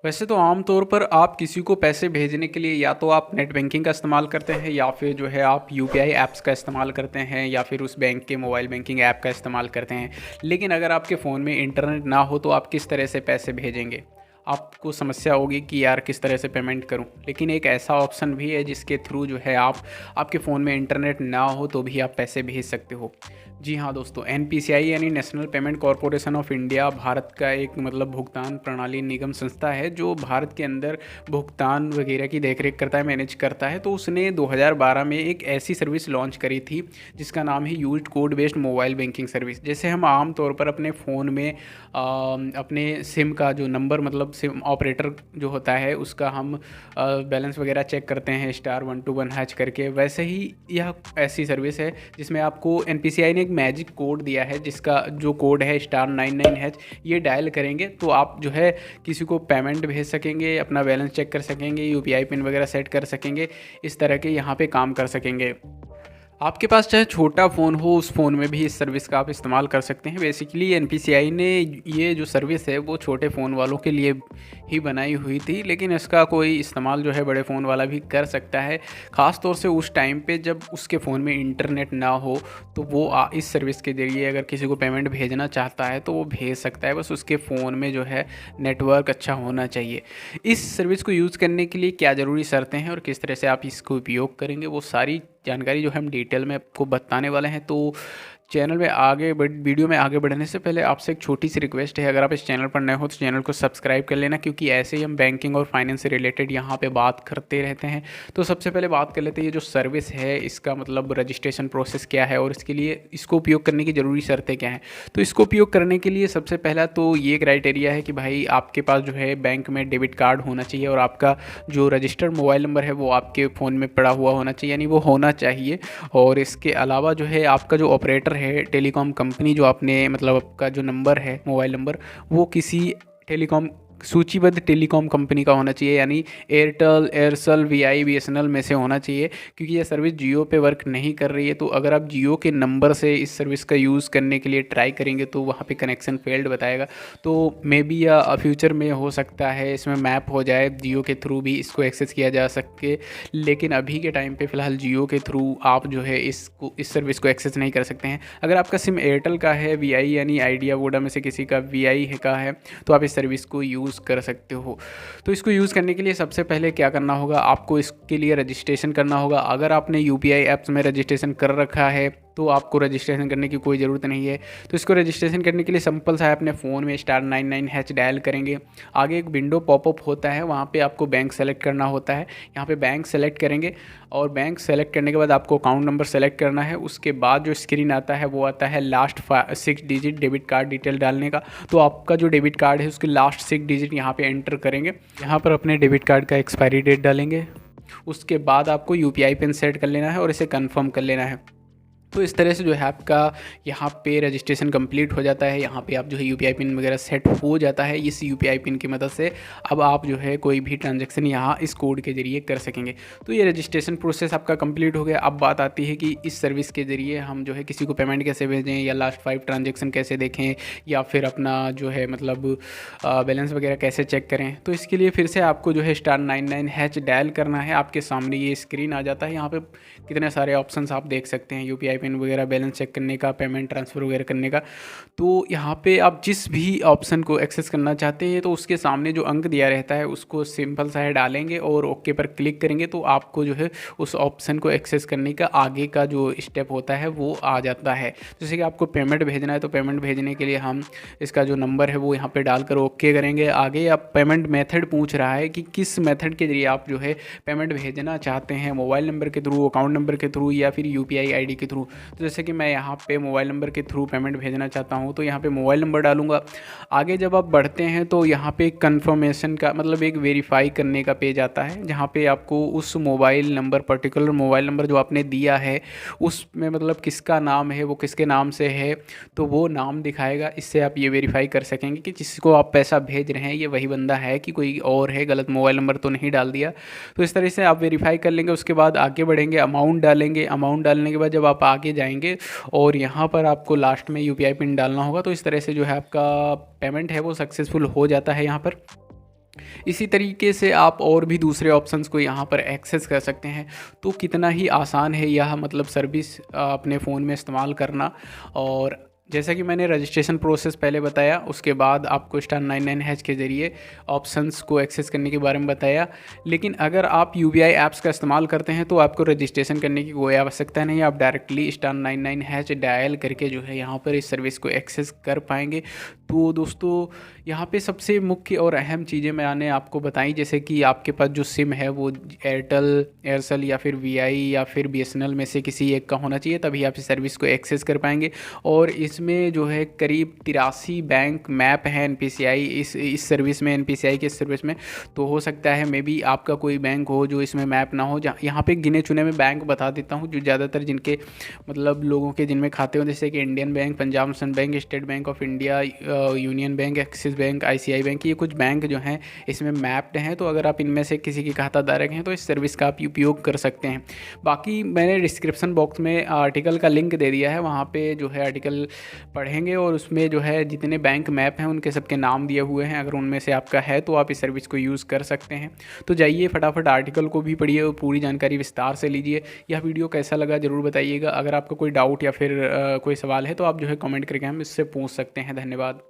वैसे तो आम तौर पर आप किसी को पैसे भेजने के लिए या तो आप नेट बैंकिंग का इस्तेमाल करते हैं या फिर जो है आप यूपीआई ऐप्स का इस्तेमाल करते हैं या फिर उस बैंक के मोबाइल बैंकिंग ऐप का इस्तेमाल करते हैं। लेकिन अगर आपके फ़ोन में इंटरनेट ना हो तो आप किस तरह से पैसे भेजेंगे? आपको समस्या होगी कि यार किस तरह से पेमेंट करूं। लेकिन एक ऐसा ऑप्शन भी है जिसके थ्रू जो है आप आपके फ़ोन में इंटरनेट ना हो तो भी आप पैसे भेज सकते हो। जी हाँ दोस्तों, एनपीसीआई यानी national payment corporation of India Bharat का एक मतलब भुगतान प्रणाली निगम संस्था है जो भारत के अंदर भुगतान वगैरह की देखरेख करता है, मैनेज करता है। तो उसने 2012 में एक ऐसी सर्विस लॉन्च करी थी जिसका नाम है used code based mobile banking service. जैसे हम आम तौर पर अपने फ़ोन में अपने सिम का जो नंबर मतलब सिम ऑपरेटर जो होता है उसका हम बैलेंस वगैरह चेक करते हैं *121# करके, वैसे ही यह ऐसी सर्विस है जिसमें आपको एनपीसीआई ने एक मैजिक कोड दिया है जिसका जो कोड है *99#। ये डायल करेंगे तो आप जो है किसी को पेमेंट भेज सकेंगे, अपना बैलेंस चेक कर सकेंगे, यूपीआई पिन वगैरह सेट कर सकेंगे, इस तरह के यहाँ पे काम कर सकेंगे। आपके पास चाहे छोटा फ़ोन हो उस फ़ोन में भी इस सर्विस का आप इस्तेमाल कर सकते हैं। बेसिकली एनपीसीआई ने ये जो सर्विस है वो छोटे फ़ोन वालों के लिए ही बनाई हुई थी, लेकिन इसका कोई इस्तेमाल जो है बड़े फ़ोन वाला भी कर सकता है। ख़ास तौर से उस टाइम पे जब उसके फ़ोन में इंटरनेट ना हो तो वो इस सर्विस के ज़रिए अगर किसी को पेमेंट भेजना चाहता है तो वो भेज सकता है, बस उसके फ़ोन में जो है नेटवर्क अच्छा होना चाहिए। इस सर्विस को यूज़ करने के लिए क्या ज़रूरी शर्तें हैं और किस तरह से आप इसको उपयोग करेंगे वो सारी जानकारी जो हम डिटेल में आपको बताने वाले हैं। तो चैनल में वीडियो में आगे बढ़ने से पहले आपसे एक छोटी सी रिक्वेस्ट है, अगर आप इस चैनल पर नए हो तो चैनल को सब्सक्राइब कर लेना, क्योंकि ऐसे ही हम बैंकिंग और फाइनेंस से रिलेटेड यहाँ पे बात करते रहते हैं। तो सबसे पहले बात कर लेते हैं ये जो सर्विस है इसका मतलब रजिस्ट्रेशन प्रोसेस क्या है और इसके लिए इसको उपयोग करने की ज़रूरी शर्तें क्या हैं। तो इसको उपयोग करने के लिए सबसे पहला तो ये क्राइटेरिया है कि भाई आपके पास जो है बैंक में डेबिट कार्ड होना चाहिए और आपका जो रजिस्टर्ड मोबाइल नंबर है वो आपके फ़ोन में पड़ा हुआ होना चाहिए, यानी वो होना चाहिए। और इसके अलावा जो है आपका जो ऑपरेटर है टेलीकॉम कंपनी, जो आपने मतलब आपका जो नंबर है मोबाइल नंबर वो किसी टेलीकॉम सूचीबद्ध टेलीकॉम कंपनी का होना चाहिए, यानी एयरटेल, एयरसेल, वीआई, बीएसएनएल में से होना चाहिए, क्योंकि यह सर्विस जियो पे वर्क नहीं कर रही है। तो अगर आप जियो के नंबर से इस सर्विस का यूज़ करने के लिए ट्राई करेंगे तो वहाँ पे कनेक्शन फेल्ड बताएगा। तो मे बी या फ्यूचर में हो सकता है इसमें मैप हो जाए, जियो के थ्रू भी इसको एक्सेस किया जा सके, लेकिन अभी के टाइम पे फ़िलहाल जियो के थ्रू आप जो है इस सर्विस को एक्सेस नहीं कर सकते हैं। अगर आपका सिम एयरटेल का है, वीआई यानी आइडिया वोडा में से किसी का वीआई का है, तो आप इस सर्विस को यूज़ कर सकते हो। तो इसको यूज़ करने के लिए सबसे पहले क्या करना होगा, आपको इसके लिए रजिस्ट्रेशन करना होगा। अगर आपने यूपीआई ऐप्स में रजिस्ट्रेशन कर रखा है तो आपको रजिस्ट्रेशन करने की कोई ज़रूरत नहीं है। तो इसको रजिस्ट्रेशन करने के लिए सिंपल सा है, अपने फ़ोन में *99# डायल करेंगे। आगे एक विंडो पॉपअप होता है, वहाँ पे आपको बैंक सेलेक्ट करना होता है। यहाँ पे बैंक सेलेक्ट करेंगे और बैंक सेलेक्ट करने के बाद आपको अकाउंट नंबर सेलेक्ट करना है। उसके बाद जो स्क्रीन आता है वो आता है last 6 digit debit card detail डालने का। तो आपका जो डेबिट कार्ड है उसके लास्ट 6 डिजिट यहाँ पे एंटर करेंगे। यहाँ पर अपने डेबिट कार्ड का एक्सपायरी डेट डालेंगे। उसके बाद आपको यूपीआई पिन सेट कर लेना है और इसे कन्फर्म कर लेना है। तो इस तरह से जो है आपका यहाँ पे रजिस्ट्रेशन कंप्लीट हो जाता है। यहाँ पे आप जो है यूपीआई पिन वगैरह सेट हो जाता है। इस यूपीआई पिन की मदद से अब आप जो है कोई भी ट्रांजैक्शन यहाँ इस कोड के ज़रिए कर सकेंगे। तो ये रजिस्ट्रेशन प्रोसेस आपका कंप्लीट हो गया। अब बात आती है कि इस सर्विस के ज़रिए हम जो है किसी को पेमेंट कैसे भेजें या लास्ट 5 ट्रांजेक्शन कैसे देखें या फिर अपना जो है मतलब बैलेंस वगैरह कैसे चेक करें। तो इसके लिए फिर से आपको जो है *99# डायल करना है। आपके सामने ये स्क्रीन आ जाता है। यहाँ पे कितने सारे ऑप्शंस आप देख सकते हैं, यूपीआई पिन वगैरह, बैलेंस चेक करने का, पेमेंट ट्रांसफ़र वगैरह करने का। तो यहाँ पे आप जिस भी ऑप्शन को एक्सेस करना चाहते हैं तो उसके सामने जो अंक दिया रहता है उसको सिंपल सा है डालेंगे और ओके पर क्लिक करेंगे तो आपको जो है उस ऑप्शन को एक्सेस करने का आगे का जो स्टेप होता है वो आ जाता है। जैसे कि आपको पेमेंट भेजना है तो पेमेंट भेजने के लिए हम इसका जो नंबर है वो यहाँ पे डालकर ओके करेंगे। आगे आप पेमेंट मेथड पूछ रहा है कि किस मेथड के जरिए आप जो है पेमेंट भेजना चाहते हैं, मोबाइल नंबर के थ्रू, अकाउंट नंबर के थ्रू या फिर यूपीआई आईडी के थ्रू। तो जैसे कि मैं यहाँ पे मोबाइल नंबर के थ्रू पेमेंट भेजना चाहता हूँ तो यहाँ पे मोबाइल नंबर डालूंगा। आगे जब आप बढ़ते हैं तो यहाँ पे कंफर्मेशन का मतलब एक वेरीफाई करने का पेज आता है, जहाँ पे आपको उस mobile number, particular mobile number जो आपने दिया है उसमें मतलब किसका नाम है, वो किसके नाम से है, तो वो नाम दिखाएगा। इससे आप ये वेरीफाई कर सकेंगे कि जिसको आप पैसा भेज रहे हैं ये वही बंदा है कि कोई और है, गलत मोबाइल नंबर तो नहीं डाल दिया। तो इस तरह से आप वेरीफाई कर लेंगे। उसके बाद आगे बढ़ेंगे, अमाउंट डालेंगे। अमाउंट डालने के बाद जब आप आगे जाएंगे और यहाँ पर आपको लास्ट में यूपीआई पिन डालना होगा। तो इस तरह से जो है आपका पेमेंट है वो सक्सेसफुल हो जाता है यहाँ पर। इसी तरीके से आप और भी दूसरे ऑप्शंस को यहाँ पर एक्सेस कर सकते हैं। तो कितना ही आसान है यह मतलब सर्विस अपने फ़ोन में इस्तेमाल करना। और जैसा कि मैंने रजिस्ट्रेशन प्रोसेस पहले बताया, उसके बाद आपको *99# के ज़रिए ऑप्शंस को एक्सेस करने के बारे में बताया। लेकिन अगर आप यूपीआई ऐप्स का इस्तेमाल करते हैं तो आपको रजिस्ट्रेशन करने की कोई आवश्यकता नहीं, आप डायरेक्टली *99# डायल करके जो है यहाँ पर इस सर्विस को एक्सेस कर पाएंगे। तो दोस्तों यहाँ पे सबसे मुख्य और अहम चीज़ें मैंने आपको बताई, जैसे कि आपके पास जो सिम है वो एयरसेल या फिर वीआई या फिर बीएसएनएल में से किसी एक का होना चाहिए, तभी आप इस सर्विस को एक्सेस कर पाएंगे। और इसमें जो है करीब 83 बैंक मैप हैं एनपीसीआई इस सर्विस में, एनपीसीआई की इस सर्विस में। तो हो सकता है मे बी आपका कोई बैंक हो जो इसमें मैप ना हो। यहाँ पे गिने चुने में बैंक बता देता हूँ जो ज़्यादातर जिनके मतलब लोगों के जिनमें खाते हो, जैसे कि Indian bank, Punjab national bank, state bank of India, union bank, axis bank, ICI bank, ये कुछ बैंक जो हैं इसमें मैप्ड हैं। तो अगर आप इनमें से किसी के खाता धारक हैं तो इस सर्विस का आप उपयोग कर सकते हैं। बाकी मैंने डिस्क्रिप्शन बॉक्स में आर्टिकल का लिंक दे दिया है, वहाँ पे जो है आर्टिकल पढ़ेंगे और उसमें जो है जितने बैंक मैप हैं उनके सबके नाम दिए हुए हैं। अगर उनमें से आपका है तो आप इस सर्विस को यूज़ कर सकते हैं। तो जाइए फटाफट आर्टिकल को भी पढ़िए और पूरी जानकारी विस्तार से लीजिए। यह वीडियो कैसा लगा ज़रूर बताइएगा। अगर आपका कोई डाउट या फिर कोई सवाल है तो आप जो है कमेंट करके हम इससे पूछ सकते हैं। धन्यवाद।